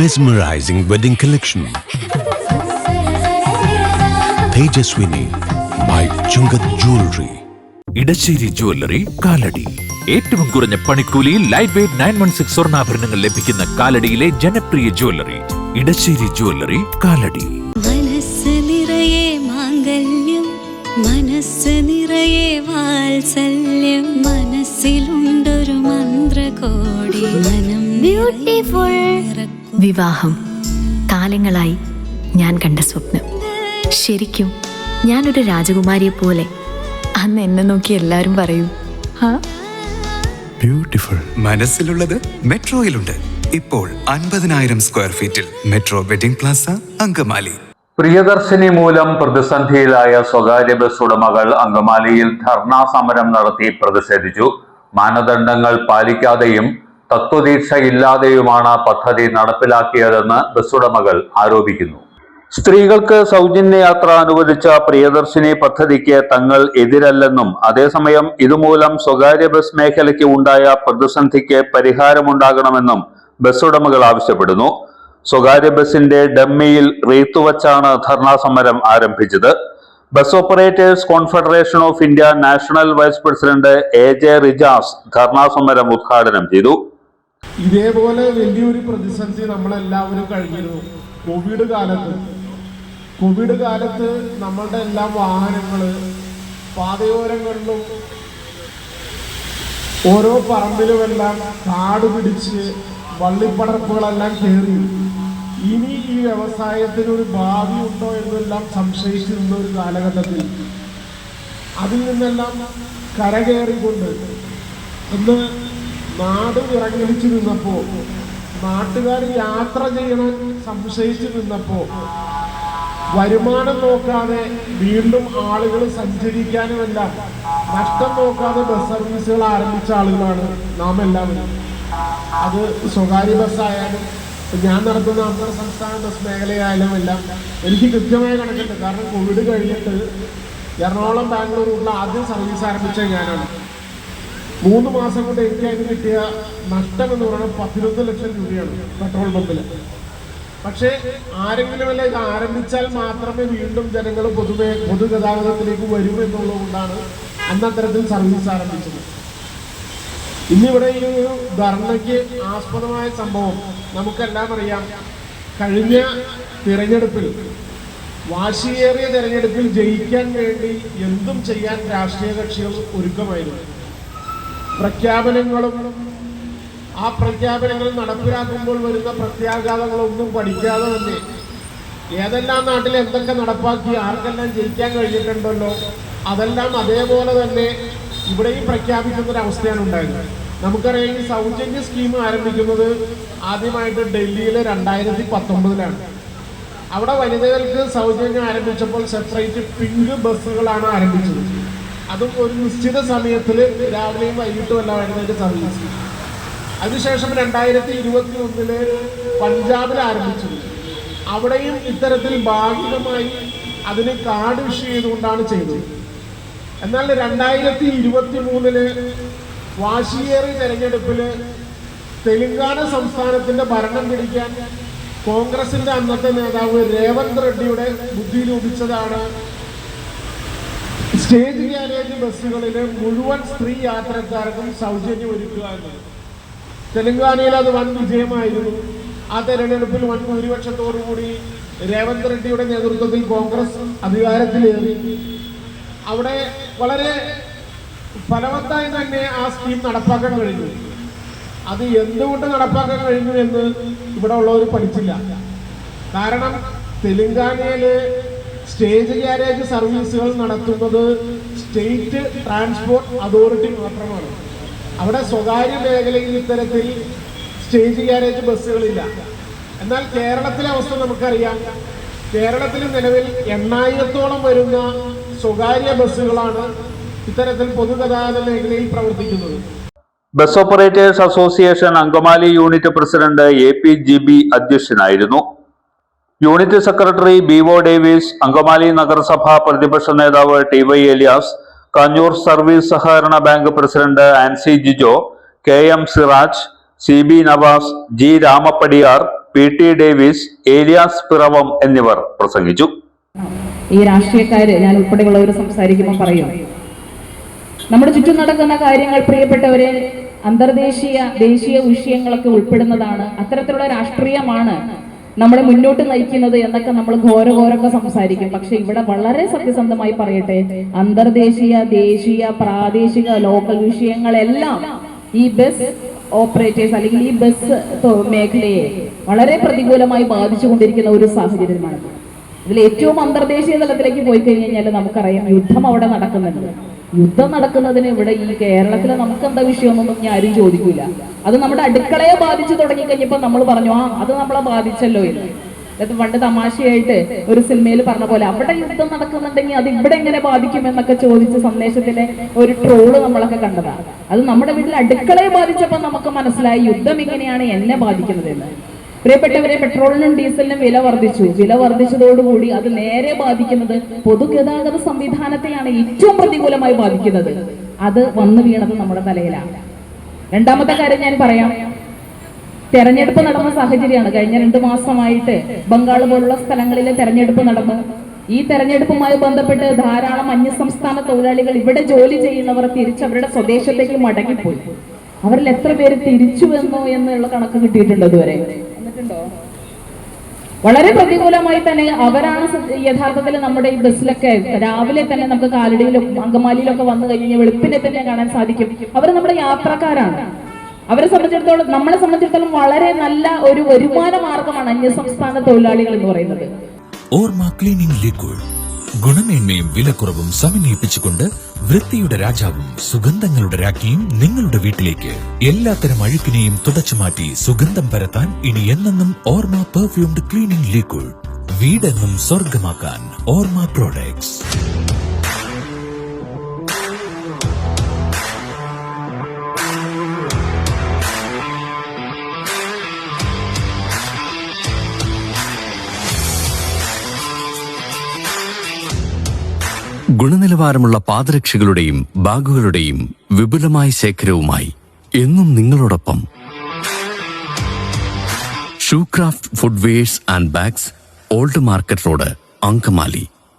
Mesmerizing wedding collection. Tejaswini by Chungat Jewelry. Edassery jewellery Kalady. ഏറ്റവും കുറഞ്ഞ പണിക്കൂലിയിൽ ലൈറ്റ് വെയ്റ്റ് 916 സ്വർണ്ണാഭരണങ്ങൾ ലഭിക്കുന്ന കാലടിയിലെ ജനപ്രിയ ജ്വല്ലറി ഇടശ്ശേരി ജ്വല്ലറി കാലടി. മനസ്സ് നിറയെ മാംഗല്യം, മനസ്സ് നിറയെ വാത്സല്യം, മനസ്സിലുണ്ടൊരു മന്ത്രകോടി, മനം ബ്യൂട്ടിഫുൾ. വിവാഹം കാലങ്ങളായി ഞാൻ കണ്ട സ്വപ്നം. ശരിക്കും ഞാനൊരു രാജകുമാരിയെ പോലെ അന്ന് എന്നെ നോക്കി എല്ലാവരും പറയും ബ്യൂട്ടിഫുൾ. മനസ്സിലുള്ളത് മെട്രോയിലുണ്ട്. ഇപ്പോൾ 50,000 സ്ക്വയർ ഫീറ്റിൽ മെട്രോ വെഡിംഗ് പ്ലാസ അങ്കമാലി. പ്രിയദർശിനി മൂലം പ്രതിസന്ധിയിലായ സ്വകാര്യ ബസ് ഉടമകൾ അങ്കമാലിയിൽ ധർണാ സമരം നടത്തി പ്രതിഷേധിച്ചു. മാനദണ്ഡങ്ങൾ പാലിക്കാതെയും തത്വദീക്ഷയില്ലാതെയുമാണ് പദ്ധതി നടപ്പിലാക്കിയതെന്ന് ബസ് ഉടമകൾ ആരോപിക്കുന്നു. സ്ത്രീകൾക്ക് സൗജന്യ യാത്ര അനുവദിച്ച പ്രിയദർശിനി പദ്ധതിക്ക് തങ്ങൾ എതിരല്ലെന്നും അതേസമയം ഇതുമൂലം സ്വകാര്യ ബസ് മേഖലയ്ക്ക് ഉണ്ടായ പ്രതിസന്ധിക്ക് പരിഹാരമുണ്ടാകണമെന്നും ബസ് ഉടമകൾ ആവശ്യപ്പെടുന്നു. സ്വകാര്യ ബസിന്റെ ഡമ്മിയിൽ റീത്തുവച്ചാണ് ധർണാ സമരം ആരംഭിച്ചത്. Bus operators confederation of India national vice president AJ Rijas dharna സമരം ഉദ്ഘാടനം ചെയ്തു. ഇതേപോലെ വലിയൊരു പ്രതിസന്ധി നമ്മളെല്ലാവരും കഴിഞ്ഞിരുന്നു. കോവിഡ് കാലത്ത് നമ്മളുടെ എല്ലാ വാഹനങ്ങൾ പാതയോരങ്ങളിലും ഓരോ പറമ്പിലുമെല്ലാം കാട് പിടിച്ച് വള്ളിപ്പടർപ്പുകളെല്ലാം കയറി. ഇനി ഈ വ്യവസായത്തിനൊരു ഭാവി ഉണ്ടോ എന്നെല്ലാം സംശയിച്ചിരുന്ന ഒരു കാലഘട്ടത്തിൽ അതിൽ നിന്നെല്ലാം കരകയറിക്കൊണ്ട് ഇന്ന് നാട് വിറങ്ങലിച്ചു നിന്നപ്പോൾ, നാട്ടുകാർ യാത്ര ചെയ്യണം സംശയിച്ചു നിന്നപ്പോൾ, വരുമാനം നോക്കാതെ വീണ്ടും ആളുകൾ സഞ്ചരിക്കാനുമെല്ലാം നഷ്ടം നോക്കാതെ ബസ് സർവീസുകൾ ആരംഭിച്ച ആളുകളാണ് നാം എല്ലാവരും. അത് സ്വകാര്യ ബസ്സായാലും ഞാൻ നടത്തുന്ന അന്തർ സംസ്ഥാന ബസ് മേഖലയായാലും എല്ലാം എനിക്ക് കൃത്യമായ കണക്കുണ്ട്. കാരണം കോവിഡ് കഴിഞ്ഞിട്ട് എറണാകുളം ബാംഗ്ലൂർ റൂട്ടിൽ ആദ്യം സർവീസ് ആരംഭിച്ച ഞാനാണ്. 3 മാസം കൊണ്ട് എനിക്ക് അതിന് കിട്ടിയ നഷ്ടം എന്ന് പറയുന്നത് 11 ലക്ഷം രൂപയാണ് പെട്രോൾ പമ്പിൽ. പക്ഷേ ആരെങ്കിലും അല്ല ഇത് ആരംഭിച്ചാൽ മാത്രമേ വീണ്ടും ജനങ്ങൾ പൊതുഗതാഗതത്തിലേക്ക് വരൂ എന്നുള്ളത് കൊണ്ടാണ് അന്ന് അത്തരത്തിൽ സർവീസ് ആരംഭിച്ചത്. ഇന്നിവിടെ ഈ ഒരു ധർണയ്ക്ക് ആസ്പദമായ സംഭവം നമുക്കെല്ലാം അറിയാം. കഴിഞ്ഞ തിരഞ്ഞെടുപ്പിൽ, വാശിയേറിയ തിരഞ്ഞെടുപ്പിൽ ജയിക്കാൻ വേണ്ടി എന്തും ചെയ്യാൻ രാഷ്ട്രീയ കക്ഷികൾ ഒരുക്കമായിരുന്നു. പ്രഖ്യാപനങ്ങളും ആ പ്രഖ്യാപനങ്ങൾ നടപ്പിലാക്കുമ്പോൾ വരുന്ന പ്രത്യാഘാതങ്ങളൊന്നും പഠിക്കാതെ തന്നെ ഏതെല്ലാം നാട്ടിൽ എന്തൊക്കെ നടപ്പാക്കി ആർക്കെല്ലാം ജയിക്കാൻ കഴിഞ്ഞിട്ടുണ്ടല്ലോ അതെല്ലാം അതേപോലെ തന്നെ ഇവിടെയും പ്രഖ്യാപിക്കുന്നൊരവസ്ഥയാണ് ഉണ്ടായത്. നമുക്കറിയാം, ഈ സൗജന്യ സ്കീം ആരംഭിക്കുന്നത് ആദ്യമായിട്ട് ഡൽഹിയിലെ 2019-ലാണ്. അവിടെ വനിതകൾക്ക് സൗജന്യം ആരംഭിച്ചപ്പോൾ സെപ്പറേറ്റ് പിങ്ക് ബസ്സുകളാണ് ആരംഭിച്ചത്. അതും ഒരു നിശ്ചിത സമയത്തിൽ രാവിലെയും വൈകിട്ടും എല്ലാം വരുന്നതിൻ്റെ സർവീസ്. അതിനുശേഷം 2021 പഞ്ചാബിൽ ആരംഭിച്ചു. അവിടെയും ഇത്തരത്തിൽ ഭാഗികമായി അതിന് കാർഡ് ഇഷ്യൂ ചെയ്തുകൊണ്ടാണ് ചെയ്തത്. എന്നാൽ 2023 വാശിയേറിയ തെരഞ്ഞെടുപ്പിൽ തെലങ്കാന സംസ്ഥാനത്തിന്റെ ഭരണം പിടിക്കാൻ കോൺഗ്രസിന്റെ അന്നത്തെ നേതാവ് രേവന്ത് റെഡ്ഡിയുടെ ബുദ്ധിയിൽ ഉദിച്ചതാണ് സ്റ്റേജ് ഗാരേജ് ബസ്സുകളിലെ മുഴുവൻ സ്ത്രീ യാത്രക്കാർക്കും സൗജന്യം ഒരുക്കുക എന്നത്. തെലങ്കാനയിൽ അത് വൻ വിജയമായിരുന്നു. ആ തെരഞ്ഞെടുപ്പിൽ വൻ ഭൂരിപക്ഷത്തോടുകൂടി രേവന്ത് റെഡ്ഡിയുടെ നേതൃത്വത്തിൽ കോൺഗ്രസ് അധികാരത്തിലേറി. അവിടെ വളരെ ഫലവത്തായി തന്നെ ആ സ്കീം നടപ്പാക്കാൻ കഴിഞ്ഞു. അത് എന്തുകൊണ്ട് നടപ്പാക്കാൻ കഴിഞ്ഞു എന്ന് ഇവിടെ ഉള്ളവർ പഠിച്ചില്ല. കാരണം തെലങ്കാനയിലെ സ്റ്റേജ് ഗാരേജ് സർവീസുകൾ നടത്തുന്നത് സ്റ്റേറ്റ് ട്രാൻസ്പോർട്ട് അതോറിറ്റി മാത്രമാണ്. അവിടെ സ്വകാര്യ മേഖലയിൽ ഇത്തരത്തിൽ സ്റ്റേജ് ഗാരേജ് ബസ്സുകളില്ല. എന്നാൽ കേരളത്തിലെ അവസ്ഥ നമുക്കറിയാം. കേരളത്തിൽ നിലവിൽ 8000-ഓളം വരുന്ന സ്വകാര്യ ബസ്സുകളാണ് ഇത്തരത്തിൽ പൊതുഗതാഗത മേഖലയിൽ പ്രവർത്തിക്കുന്നത്. Bus operators association Angamaly unit president APGB അധ്യക്ഷനായിരുന്നു. Unit secretary BO Davis, Angamaly നഗരസഭാ പ്രതിപക്ഷ നേതാവ് TY എലിയാസ്, കാഞ്ഞൂർ സർവീസ് സഹകരണ bank president Ancy Jijo, KM Siraj, CB Navas, G Ramappadiyar, PT Davis, Elias Piravom എന്നിവർ പ്രസംഗിച്ചു. ഈ രാഷ്ട്രീയക്കാര്, ഞാൻ ഉൾപ്പെടെയുള്ളവർ സംസാരിക്കുമ്പോൾ പറയും, നമ്മുടെ ചുറ്റും നടക്കുന്ന കാര്യങ്ങൾ പ്രിയപ്പെട്ടവരെ അന്തർദേശീയ ദേശീയ വിഷയങ്ങളൊക്കെ ഉൾപ്പെടുന്നതാണ്. അത്തരത്തിലുള്ള രാഷ്ട്രീയമാണ് നമ്മളെ മുന്നോട്ട് നയിക്കുന്നത് എന്നൊക്കെ നമ്മൾ ഘോരഘോരൊക്കെ സംസാരിക്കും. പക്ഷെ ഇവിടെ വളരെ സത്യസന്ധമായി പറയട്ടെ, അന്തർദേശീയ, ദേശീയ, പ്രാദേശിക, ലോക്കൽ വിഷയങ്ങളെല്ലാം ഈ ബസ് ഓപ്പറേറ്റേഴ്സ് അല്ലെങ്കിൽ ഈ ബസ് മേഖലയെ വളരെ പ്രതികൂലമായി ബാധിച്ചുകൊണ്ടിരിക്കുന്ന ഒരു സാഹചര്യമാണ്. ഇതിൽ ഏറ്റവും അന്തർദേശീയ തലത്തിലേക്ക് പോയി കഴിഞ്ഞാൽ നമുക്കറിയാം, യുദ്ധം അവിടെ നടക്കുന്നുണ്ട്. യുദ്ധം നടക്കുന്നതിന് ഇവിടെ ഈ കേരളത്തിൽ നമുക്ക് എന്താ വിഷയമൊന്നും ഞാൻ ആരും ചോദിക്കൂല. അത് നമ്മുടെ അടുക്കളയെ ബാധിച്ചു തുടങ്ങി കഴിഞ്ഞപ്പോൾ നമ്മൾ പറഞ്ഞു, അത് നമ്മളെ ബാധിച്ചല്ലോ എന്ന്. അത് പണ്ട് തമാശയായിട്ട് ഒരു സിനിമയിൽ പറഞ്ഞ പോലെ, അവിടെ യുദ്ധം നടക്കുന്നുണ്ടെങ്കിൽ അത് ഇവിടെ എങ്ങനെ ബാധിക്കും എന്നൊക്കെ ചോദിച്ച സന്ദേശത്തിലെ ഒരു ട്രോള് നമ്മളൊക്കെ കണ്ടതാണ്. അത് നമ്മുടെ വീട്ടിൽ അടുക്കളയെ ബാധിച്ചപ്പോൾ നമുക്ക് മനസ്സിലായി യുദ്ധം എങ്ങനെയാണ് എന്നെ ബാധിക്കുന്നത് എന്ന്. പ്രിയപ്പെട്ടവരെ, പെട്രോളിനും ഡീസലിനും വില വർദ്ധിച്ചു. വില വർദ്ധിച്ചതോടുകൂടി അത് നേരെ ബാധിക്കുന്നത് പൊതുഗതാഗത സംവിധാനത്തെയാണ് ഏറ്റവും പ്രതികൂലമായി ബാധിക്കുന്നത്. അത് വന്നു വീണത് നമ്മുടെ തലയിലാണ്. രണ്ടാമത്തെ കാര്യം ഞാൻ പറയാം, തെരഞ്ഞെടുപ്പ് നടന്ന സാഹചര്യമാണ്. കഴിഞ്ഞ 2 മാസമായിട്ട് ബംഗാൾ പോലുള്ള സ്ഥലങ്ങളിൽ തെരഞ്ഞെടുപ്പ് നടന്നു. ഈ തെരഞ്ഞെടുപ്പുമായി ബന്ധപ്പെട്ട് ധാരാളം അന്യസംസ്ഥാന തൊഴിലാളികൾ ഇവിടെ ജോലി ചെയ്യുന്നവർ തിരിച്ചവരുടെ സ്വദേശത്തേക്ക് മടങ്ങിപ്പോയി. അവരിൽ എത്ര പേര് തിരിച്ചു വന്നു എന്നുള്ള കണക്ക് കിട്ടിയിട്ടുണ്ടോ ഇതുവരെ? വളരെ പ്രതികൂലമായി തന്നെ അവരാണ് യഥാർത്ഥത്തിൽ നമ്മുടെ ഈ ബസ്സിലൊക്കെ രാവിലെ തന്നെ നമുക്ക് കാലടിയിലും അങ്കമാലിയിലൊക്കെ വന്നു കഴിഞ്ഞാൽ വെളുപ്പിനെ തന്നെ കാണാൻ സാധിക്കും. അവർ നമ്മുടെ യാത്രക്കാരാണ്. അവരെ സംബന്ധിച്ചിടത്തോളം, നമ്മളെ സംബന്ധിച്ചിടത്തോളം വളരെ നല്ല ഒരു വരുമാന മാർഗമാണ് അന്യസംസ്ഥാന തൊഴിലാളികൾ എന്ന് പറയുന്നത്. ഓർമ്മ ക്ലീനിംഗ് ലിക്വിഡ്, ഗുണമേന്മയും വിലക്കുറവും സമന്വയിപ്പിച്ചുകൊണ്ട് വൃത്തിയുടെ രാജാവും സുഗന്ധങ്ങളുടെ രാജ്ഞിയും നിങ്ങളുടെ വീട്ടിലേക്ക്. എല്ലാത്തരം അഴുക്കിനെയും തുടച്ചുമാറ്റി സുഗന്ധം പരത്താൻ ഇനി എന്നെന്നും ഓർമ്മ പെർഫ്യൂംഡ് ക്ലീനിംഗ് ലിക്വിഡ്. വീടെന്നും സ്വർഗമാക്കാൻ ഓർമ്മ പ്രോഡക്ട്സ്. ഗുണനിലവാരമുള്ള പാദരക്ഷകളുടെയും ബാഗുകളുടെയും വിപുലമായ ശേഖരവുമായി എന്നും നിങ്ങളോടൊപ്പം Shoecraft footwears and bags, old market road, Angamaly.